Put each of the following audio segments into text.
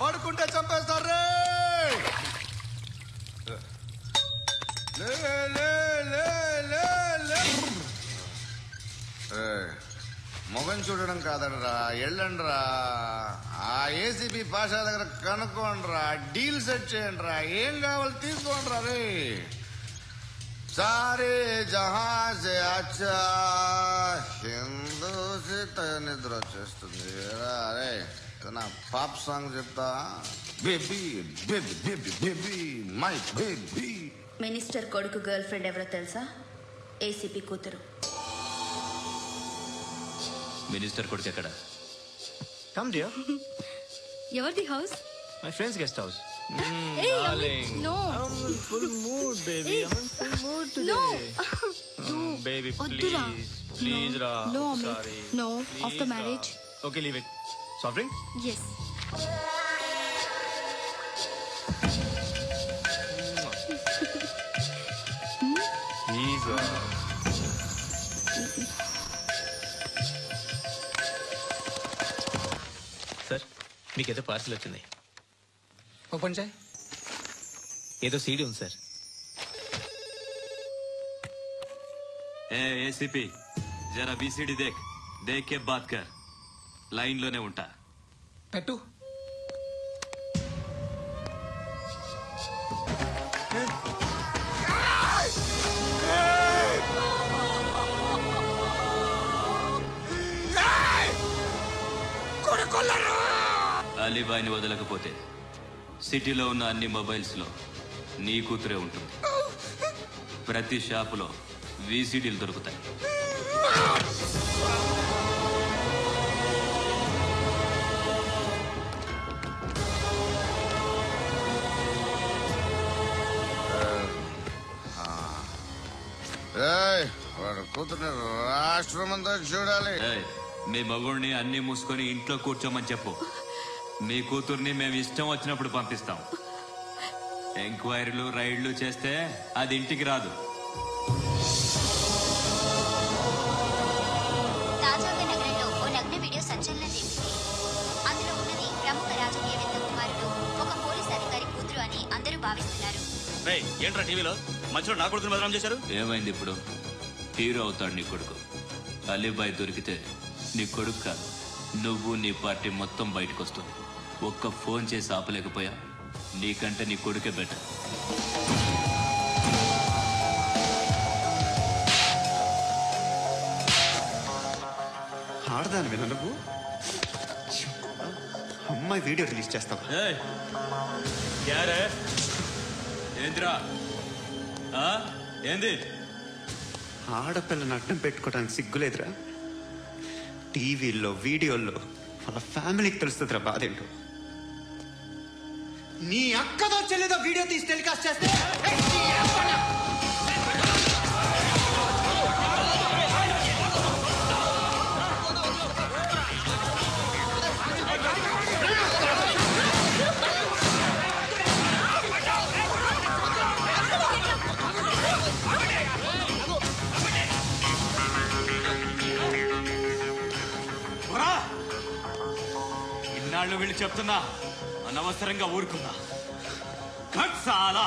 పడుకుంటే చంపేస్తారు మొగం చూడడం కాదనరా ఎళ్ళండ్రా ఆ ఏసీపీ పాషా దగ్గర కనుక్కోండ్రా డీల్ సెట్ చేయండి రా ఏం కావాలి తీసుకోండ్రా రే సారే జహాజే అచ్చా హిందూ నిద్ర వచ్చేస్తుంది అరే నా పాప్ సాంగ్ చెప్తా baby baby baby baby my baby minister కొడుకు గర్ల్ ఫ్రెండ్ ఎవరో తెలుసా? ఏసీపీ కూతురు. మినిస్టర్ కొడుకు ఎక్కడ? Come dear. ఎవరిది house? My friends guest house. No. I'm in full mood, baby. I'm in full mood today. No. Baby, Oddura. please, Ra. No, Amit. Sorry. No. Please, After Ra. marriage. Okay, leave it. Soft drink? Yes. Please, Ra. Sir మీకేదో parcel వచ్చింది. Open చేయి. ఏదో CD ఉంది sir. ACP జరా BCD దేఖ్ దేఖ్ కే బాత్ కర్. లైన్ లోనే ఉంటా. పెట్టు. అలీబాయిని వదలకపోతే సిటీలో ఉన్న అన్ని మొబైల్స్ లో నీ కూతురే ఉంటుంది. ప్రతి షాపులో వీసీడీలు దొరుకుతాయి. వాడు కూతుర్ని రాష్ట్రం అంతా చూడాలి. మీ మగుడిని అన్ని మూసుకొని ఇంట్లో కూర్చోమని చెప్పు. మీ కూతుర్ని మేము ఇష్టం వచ్చినప్పుడు పంపిస్తాం. ఎంక్వైరీలు రైడ్లు చేస్తే అది ఇంటికి రాదు. తాజాగా నగరంలో ఓ నగ్న వీడియో సంచలనం రేపింది. అందులో ఉన్నది ప్రముఖ రాజకీయవేత్త కుమారుడు ఒక పోలీస్ అధికారి కూతురు అని అందరూ భావిస్తున్నారు. ఏంట్రా టీవీలో మధ్యలో నా కొడుకుని బదనాం చేశారు? ఏమైంది ఇప్పుడు? హీరో అవుతాడు నీ కొడుకు. అలీబాయ్ దొరికితే నీ కొడుకు కాదు, నువ్వు నీ పార్టీ మొత్తం బయటకు వస్తుంది. ఒక్క ఫోన్ చేసి ఆపలేకపోయా? నీకంటే నీ కొడుకే బెటర్. ఆడదాను విన నువ్వు అమ్మాయి వీడియో రిలీజ్ చేస్తావా? ఏంద్రా ఏంది? ఆడపిల్లని అడ్డం పెట్టుకోవడానికి సిగ్గులేదురా? టీవీల్లో వీడియోల్లో వాళ్ళ ఫ్యామిలీకి తెలుస్తుందిరా బాధేంటో. నీ అక్కదో చెల్లిదో వీడియో తీసి టెలికాస్ట్ చేస్తే ఇన్నాళ్ళు వీళ్ళు చెప్తున్నా అనవసరంగా ఊరుకున్నా. చాలా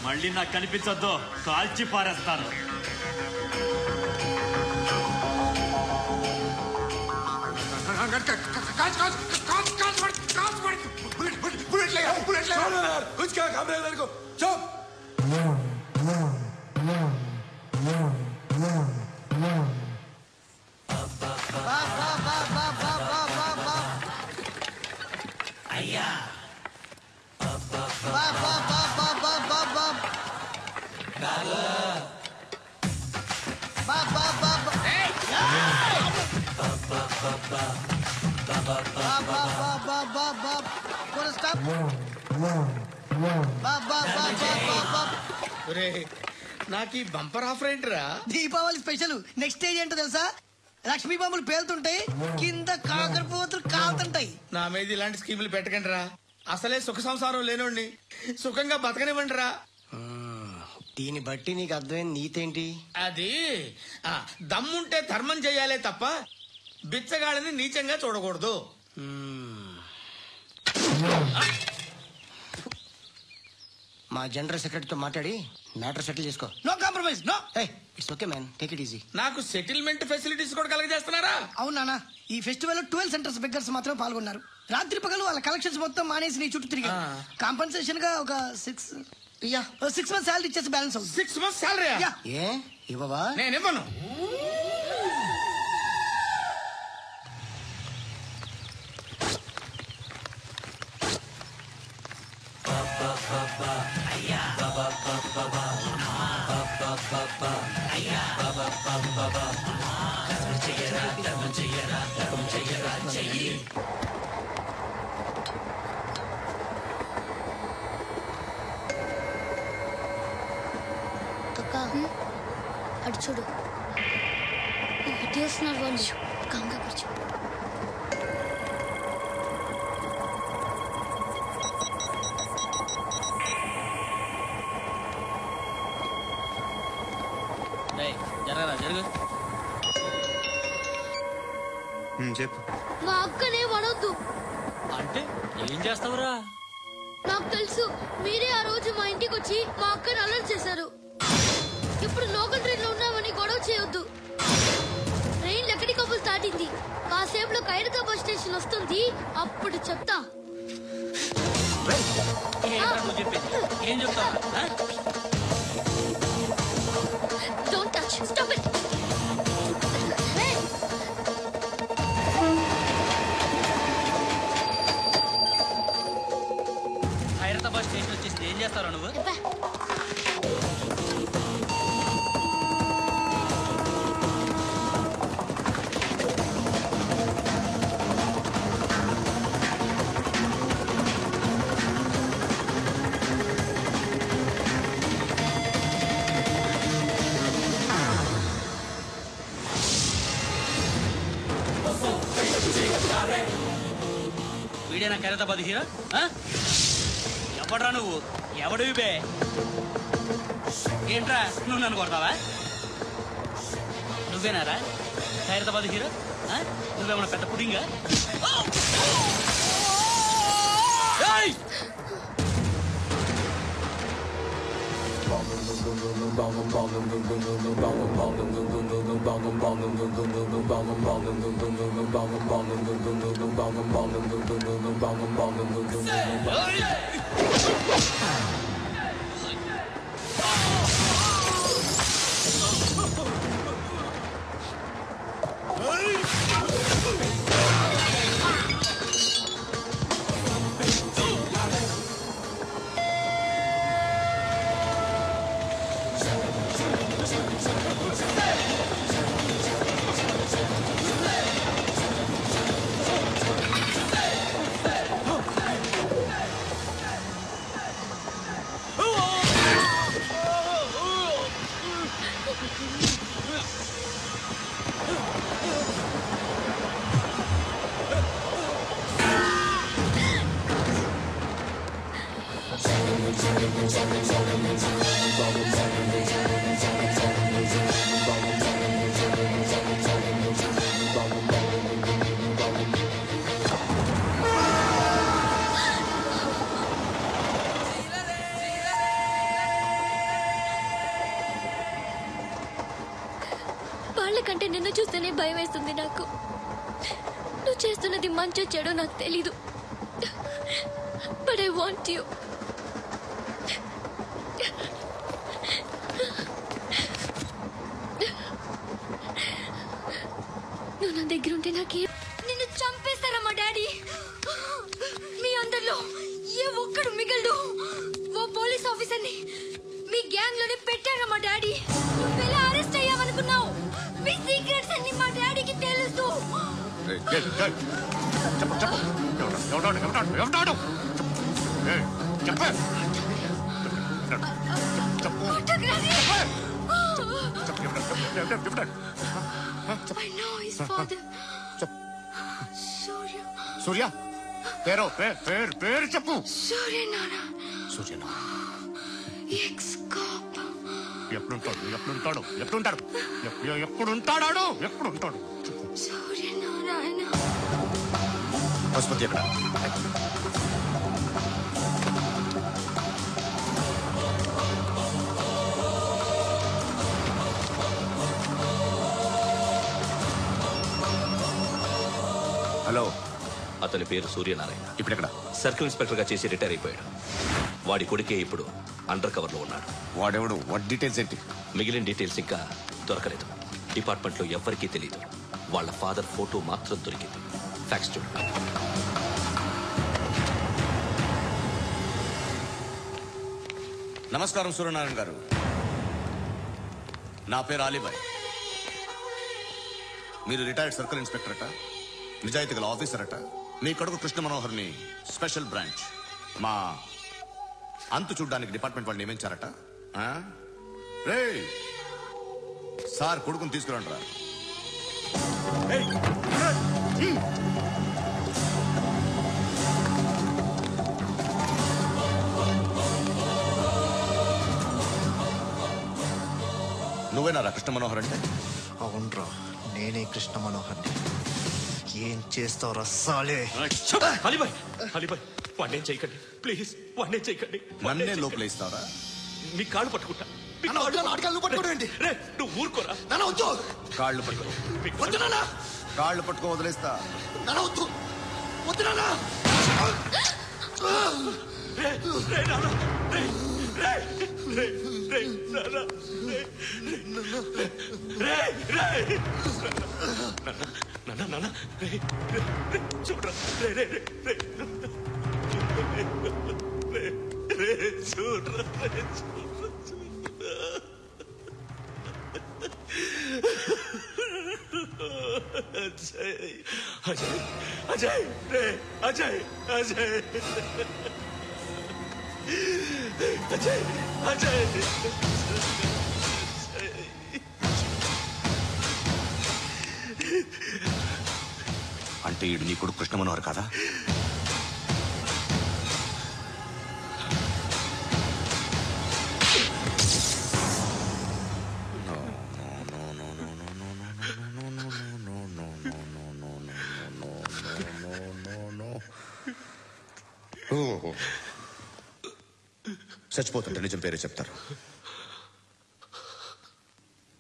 మళ్ళీ నాకు కనిపించొద్దు, కాల్చి పారేస్తాను. అయ్యా నాకు ఈ బంపర్ ఆఫర్ ఏంటిరా? దీపావళి స్పెషల్. నెక్స్ట్ స్టేజ్ ఏంటో తెలుసా? లక్ష్మీ బాంబులు పేలుతుంటాయి, కింద కాకరపోతులు కాలుతుంటాయి. నా మీద ఇలాంటి స్కీములు పెట్టకండి రా. అసలే సుఖ సంసారం లేనోడిని సుఖంగా బతకనివ్వండి రా. దీన్ని బట్టి నీకు అర్థమైన నీతేంటి? అది దమ్ముంటే ధర్మం చెయ్యాలే తప్ప బిచ్చగాళ్ళని నీచంగా చూడకూడదు. మా జనరల్ సెక్రటరీతో మాట్లాడి మ్యాటర్ సెటిల్ చేసుకో. No compromise. No, it's okay man, take it easy. నాకు సెటిల్మెంట్ ఫెసిలిటీస్ కూడా కలగజేస్తున్నారా? అవునా? ఈ ఫెస్టివల్ 12 సెంటర్స్ బెగ్గర్స్ మాత్రం పాల్గొన్నారు. రాత్రి పగలు వాళ్ళ కలెక్షన్స్ మొత్తం మానేసి నీ చుట్టూ తిరిగి కాంపన్సేషన్ గా ఒక 6 months సాలరీ ఇచ్చేసి బ్యాలెన్స్ అవుతుంది. 6 months సాలరీ? ఏ ఇవ్వవా? నేను ఇవ్వను. అటు చూడు, ఇటు వస్తున్నారు వాళ్ళు. కంగా కూర్చో. చెప్పు. మా అక్కనే వడొద్దు. అంటే ఏం చేస్తావురా? నాకు తెలుసు, మీరే ఆ రోజు మా ఇంటికి వచ్చి మా అక్కని అలర్ట్ చేశారు. ఇప్పుడు లోకల్ ట్రైన్ లో ఉన్నామని గొడవ చేయొద్దు. ట్రైన్ లక్కడి కబుల్ దాటింది. కాసేపులో ఖైరతాబాద్ స్టేషన్ వస్తుంది, అప్పుడు చెప్తా. ఏం చెప్తావు? Don't touch, stop it. Khairatabad station వచ్చేసి ఏం చేస్తారా నువ్వు? వీడేనా ఖైరతాబాద్ హీరో? ఎవడ్రా నువ్వు? ఎవడివి బే? ఏంట్రా నువ్వు నన్ను కొడతావా? నువ్వేనారా ఖైరతాబాద్ హీరో? నువ్వేమన్నా పెద్ద పుడింగా? వాళ్ళకంటే నిన్ను చూస్తేనే భయం వేస్తుంది నాకు. నువ్వు చేస్తున్నది మంచో చెడో నాకు తెలీదు. But I want you. నువ్వు నా దగ్గర ఉంటే నాకే. నిన్ను చంపేస్తారా మా డాడీ? మీ అందరిలో ఏ ఒక్కడు మిగలడు. ఓ పోలీస్ ఆఫీసర్ని మీ గ్యాంగ్ లోనే పెట్టారా మా డాడీ? నువ్వెలా అరెస్ట్ అయ్యావనుకున్నావు? మీ సీక్రెట్స్ అన్ని మా డాడీకి తెలుసు. సూర్య పేరు చెప్పు. Suryanarayana ex cop. ఎప్పుడుంటాడు సూర్యనారాయణ నాయనా. పశుపతి ఎక్కడ? హలో, అతని పేరు సూర్యనారాయణ. ఇప్పుడెక్కడ? సర్కిల్ ఇన్స్పెక్టర్ గా చేసి రిటైర్ అయిపోయాడు. వాడి కొడుకే ఇప్పుడు అండర్ కవర్ లో ఉన్నాడు. వాడెవడు? వాట్ డీటెయిల్స్ ఏంటి? మిగిలిన డీటెయిల్స్ ఇంకా దొరకలేదు. డిపార్ట్మెంట్ లో ఎవ్వరికీ తెలియదు. వాళ్ళ ఫాదర్ ఫోటో మాత్రం దొరికింది. ఫ్యాక్స్ చూడు. నమస్కారం సూర్యనారాయణ గారు. నా పేరు అలీబాయ్. మీరు రిటైర్డ్ సర్కిల్ ఇన్స్పెక్టర్ అట, నిజాయితీ గల ఆఫీసర్ అట. మీ కొడుకు కృష్ణ మనోహర్ని స్పెషల్ బ్రాంచ్ మా అంతు చూడ్డానికి డిపార్ట్మెంట్ వాళ్ళు నియమించారట. రే సార్, కొడుకుని తీసుకురండి రా. నువ్వేనా కృష్ణ మనోహర్ అంటే? అవునరా, నేనే కృష్ణ మనోహర్ని. ఏం చేస్తావు రస్సాలే? అలీబాయ్, అలీబాయ్, వాడినేం చేయకండి ప్లీజ్, వాడినేం చేయకండి. నన్నే లోపల ఇస్తావరా? మీ కాళ్ళు పట్టుకుంటా. నువ్వు ఊరుకోరా. కాళ్ళు పట్టుకో. కాళ్ళు పట్టుకో వదిలేస్తా. చూడరా, అజయ్, అజయ్, అజయ్, అజయ్, అజయ్, అజయ్. అంటే ఈడు నీ కొడుకు కృష్ణ మనోహర్ కాదా? చచ్చిపోతుంటే నిజం పేరే చెప్తారు.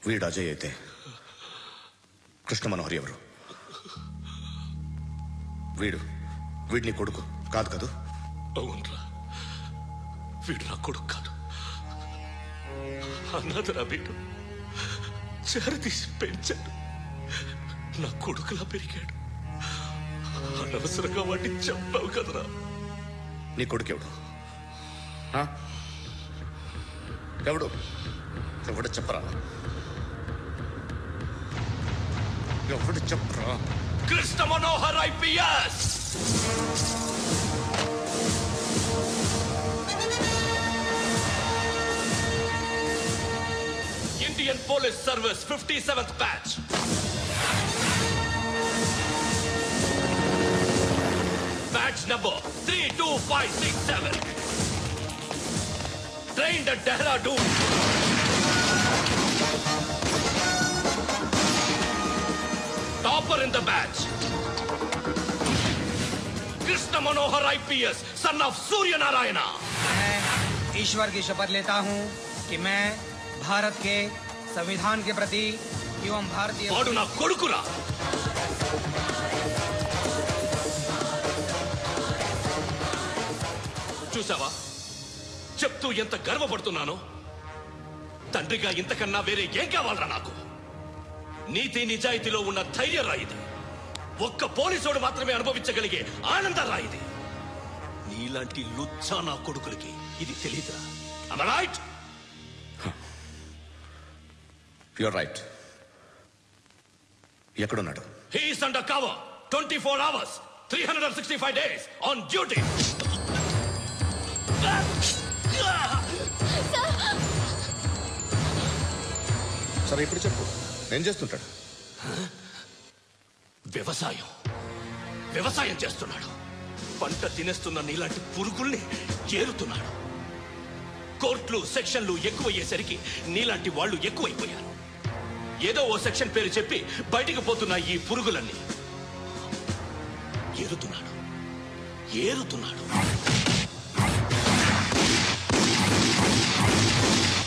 వీడు అజయ్ అయితే కృష్ణ మనోహర్ ఎవరు? వీడిని కొడుకు కాదు కదూ? అవునరా, వీడు నా కొడుకు కాదు. అన్నదరా వీడు చేరదీసి పెంచాడు. నా కొడుకులా పెరిగాడు. అనవసరంగా వాడిని చంపావు కదరా. నీ కొడుకు ఎవడు? ఎవడు? ఎవడు చెప్పరా? ఎవడు చెప్పరా? Krishna Manohar IPS. Indian Police Service 57th batch. Batch number 32567. Trained at Dehradun. Topper in the batch. Krishna Manohar IPS, son of Surya Narayana. मैं ईश्वर की शपथ लेता हूँ कि मैं भारत के संविधान के प्रति एवं भारतीय वाडु ना कोडुकुरा. చూసావా, చెప్తూ ఎంత గర్వపడుతున్నానో. తండ్రిగా ఇంతకన్నా వేరే ఏం కావాలరా నాకు? నీతి నిజాయితీలో ఉన్న ధైర్యం రాయిది. ఒక్క పోలీసుడు మాత్రమే అనుభవించగలిగే ఆనందం రాయిది. నీలాంటి లుచ్చా నా కొడుకులకి ఇది తెలీదురా. Am I right? You're right. ఎక్కడున్నాడు? He is under cover 24 hours 365 days on duty. సరే, ఇప్పుడు చెప్పు, ఏం చేస్తుంటాడు? వ్యవసాయం చేస్తున్నాడు. పంట తినేస్తున్న నీలాంటి పురుగుల్ని చేరుతున్నాడు. కోర్టులు సెక్షన్లు ఎక్కువయ్యేసరికి నీలాంటి వాళ్ళు ఎక్కువైపోయారు. ఏదో ఓ సెక్షన్ పేరు చెప్పి బయటికి పోతున్న ఈ పురుగులన్నీ ఏరుతున్నాడు ఏరుతున్నాడు.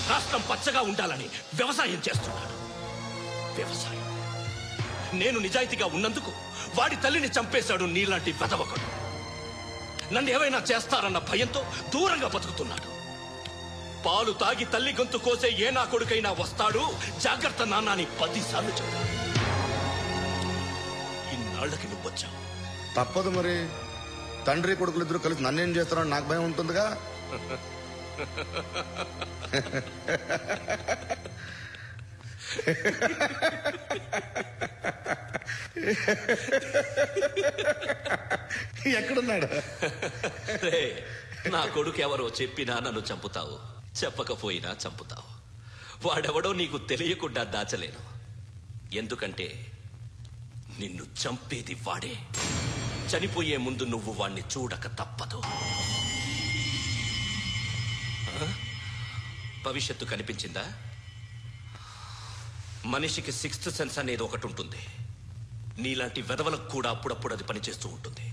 రాష్ట్రం పచ్చగా ఉండాలని వ్యవసాయం చేస్తున్నాడు. వ్యవసాయం. నేను నిజాయితీగా ఉన్నందుకు వాడి తల్లిని చంపేశాడు నీలాంటి వెధవకుడు. నన్ను ఏమైనా చేస్తారన్న భయంతో దూరంగా బతుకుతున్నాడు. పాలు తాగి తల్లి గొంతు కోసే ఏ నా కొడుకైనా వస్తాడు, జాగ్రత్త నాన్న అని 10 సార్లు చెప్పాడు. ఇన్నాళ్ళకి నువ్వు వచ్చావు. తప్పదు మరి. తండ్రి కొడుకులు ఇద్దరు కలిసి నన్నేం చేస్తారని నాకు భయం ఉంటుందిగా. ఎక్కడున్నాడు? నా కొడుకు ఎవరో చెప్పినా నన్ను చంపుతావు, చెప్పకపోయినా చంపుతావు. వాడెవడో నీకు తెలియకుండా దాచలేను. ఎందుకంటే నిన్ను చంపేది వాడే. చనిపోయే ముందు నువ్వు వాణ్ణి చూడక తప్పదు. భవిష్యత్తు కనిపించిందా? మనిషికి 6th సెన్స్ అనేది ఒకటి ఉంటుంది. నీలాంటి వెధవలకు కూడా అప్పుడప్పుడు అది పనిచేస్తూ ఉంటుంది.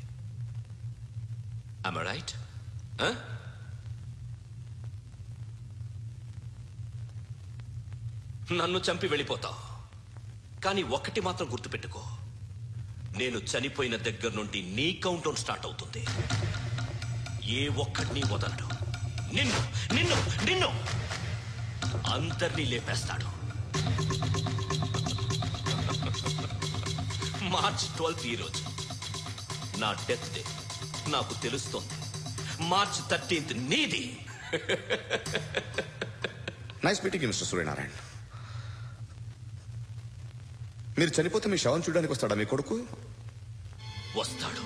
Am I right? నన్ను చంపి వెళ్ళిపోతావు. కానీ ఒక్కటి మాత్రం గుర్తుపెట్టుకో, నేను చనిపోయిన దగ్గర నుండి నీ కౌంట్ డౌన్ స్టార్ట్ అవుతుంది. ఏ ఒక్కడిని వదలడు. నిన్ను నిన్ను నిన్ను అందరినీ లేపేస్తాడు. మార్చ్ 12 ఈ రోజు నా డెత్ డే. నాకు తెలుస్తోంది. మార్చ్ 13 నీది. Nice meeting mister Suryanarayana. మీరు చనిపోతే మీ శవం చూడడానికి వస్తాడా మీ కొడుకు? వస్తాడు.